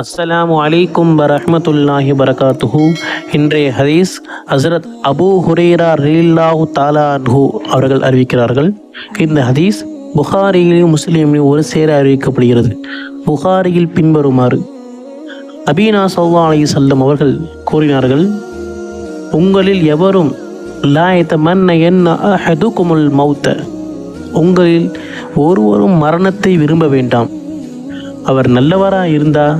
அஸ்ஸலாமு அலைக்கும் வரஹ்மத்துல்லாஹி வரகாத்துஹு. இன்றைய ஹதீஸ் ஹஸரத் அபூ ஹுரைரா ரலியல்லாஹு தஆலா அன்ஹு அவர்கள் அறிவிக்கிறார்கள். இந்த ஹதீஸ் புகாரியிலும் முஸ்லிமிலும் ஒரு சேர அறிவிக்கப்படுகிறது. புகாரியில் பின்வருமாறு நபீனா ஸல்லல்லாஹு அலைஹி வஸல்லம் அவர்கள் கூறினார்கள், உங்களில் எவரும் லா யதமன்னயன்ன அஹதுகுமுல் மௌத்த, உங்களில் ஒருவரும் மரணத்தை விரும்ப வேண்டாம். அவர் நல்லவராக இருந்தால்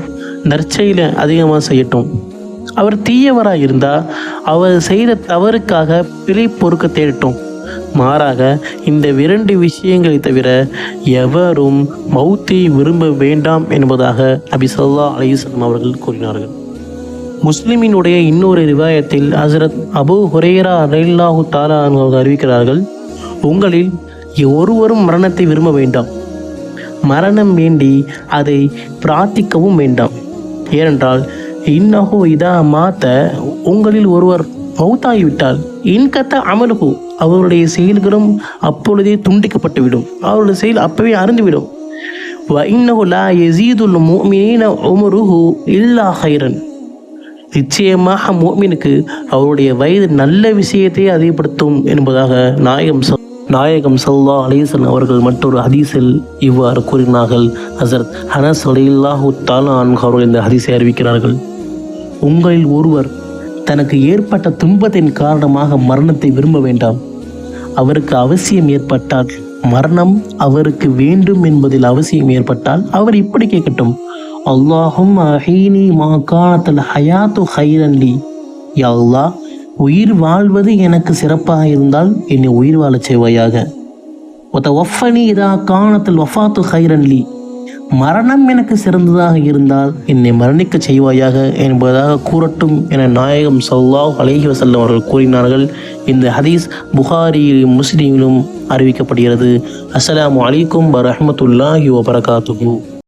நற்செயலை அதிகமாக செய்யட்டும். அவர் தீயவராக இருந்தால் அவர் செய்த தவறுக்காக பிழை பொறுக்க தேடட்டும். மாறாக இந்த இரண்டு விஷயங்களை தவிர எவரும் மௌத்தை விரும்ப வேண்டாம் என்பதாக நபி ஸல்லல்லாஹு அலைஹி வஸல்லம் அவர்கள் கூறினார்கள். முஸ்லிமினுடைய இன்னொரு ரிவாயத்தில் ஹஸரத் அபூ ஹுரைரா ரலியல்லாஹு தஆலா அன்ஹு அவர்கள் அறிவிக்கிறார்கள், உங்களில் ஒருவரும் மரணத்தை விரும்ப வேண்டாம். மரணம் வேண்டி அதை பிரார்த்திக்கவும் வேண்டாம். ஏனென்றால் இன்னஹு இதா மாத்த, உங்களில் ஒருவர் மௌத்தாகிவிட்டால் இன்கத்த அமலுகு, அவருடைய செயல்களும் அப்பொழுதே துண்டிக்கப்பட்டுவிடும், அவருடைய செயல் அப்பவே அருந்துவிடும். வ இன்னஹு லா யஸீதுல் முஃமினீன உம்ருஹு இல்லா கைரன், நிச்சயமாக முஃமினுக்கு அவருடைய வயது நல்ல விஷயத்தை அதிகப்படுத்தும் என்பதாக நாயகம் ஸல்லல்லாஹு அலைஹி வஸல்லம் அவர்கள் மற்றொரு ஹதீஸில் இவ்வாறு கூறினார்கள். ஹஸரத் அனஸ் ரலியல்லாஹு தஆலா அன்ஹு அவர்கள் இந்த ஹதீஸை அறிவிக்கிறார்கள், உங்களில் ஒருவர் தனக்கு ஏற்பட்ட துன்பத்தின் காரணமாக மரணத்தை விரும்ப வேண்டாம். அவருக்கு அவசியம் ஏற்பட்டால், மரணம் அவருக்கு வேண்டும் என்பதில் அவசியம் ஏற்பட்டால் அவர் இப்படி கேட்கட்டும், அல்லாஹும் அஹீனி மா கானத்தல் ஹயாத்து ஹைரன் லி, யா அல்லாஹ், உயிர் வாழ்வது எனக்கு சிறப்பாக இருந்தால் என்னை உயிர் வாழச் செய்வாயாக. வஃபனி இதா கானத்தல் வஃபாத்து ஹைரன் லி, மரணம் எனக்கு சிறந்ததாக இருந்தால் என்னை மரணிக்க செய்வாயாக என்பதாக கூறட்டும் என நாயகம் ஸல்லல்லாஹு அலைஹி வஸல்லம் அவர்கள் கூறினார்கள். இந்த ஹதீஸ் புகாரியிலும் முஸ்லிமிலும் அறிவிக்கப்படுகிறது. அஸ்ஸலாமு அலைக்கும் வரஹ்மத்துல்லாஹி வபரகாத்துஹு.